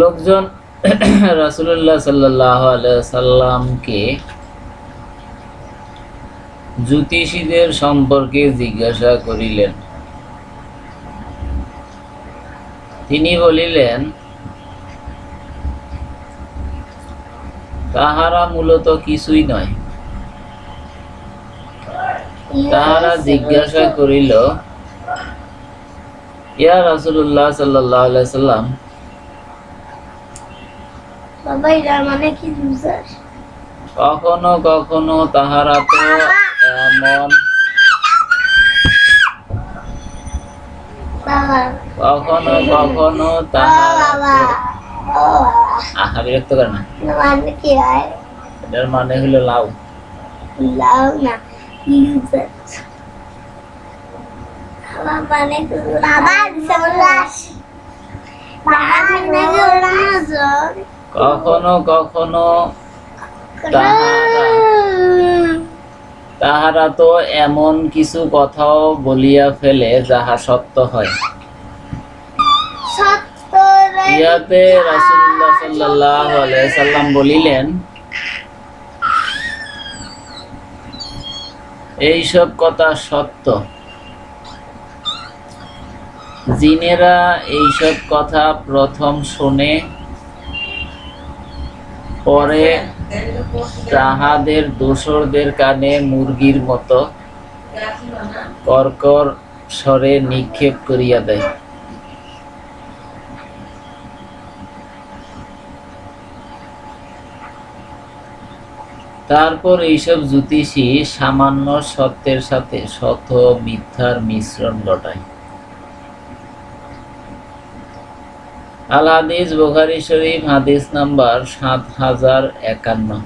লোকজন রাসূলুল্লাহ সাল্লাল্লাহু আলাইহি ওয়াসাল্লামকে জ্যোতিষীদের সম্পর্কে জিজ্ঞাসা করিলেন। তিনি বলিলেন, তাহারা মূলত কিছুই নয়। তাহারা জিজ্ঞাসা করিল, ইয়া রাসূলুল্লাহ সাল্লাল্লাহু আলাইহি ওয়াসাল্লাম, কখনো কখনো তাহারা তো এমন কখনো কখনো তাহারা বিরক্ত করে না, এটার মানে হলো লাউ। না, কখনো কখনো তাহারা তো এমন কিছু কথাও বলিয়া ফেলে যাহা সত্য হয়। ইহাতে রাসূলুল্লাহ সাল্লাল্লাহু আলাইহি ওয়াসাল্লাম বলিলেন, এইসব কথা সত্য। জিনেরা এইসব কথা প্রথম শোনে, পরে তাহাদের দোসরদের কানে মুরগির মতো কর্কর স্বরে নিক্ষেপ করিয়া দেয়। তারপর এইসব জ্যোতিষী সামান্য সত্যের সাথে শত মিথ্যার মিশ্রণ ঘটায়। আল হাদিস, বুখারী শরীফ, হাদিস নাম্বার ৭০৫১।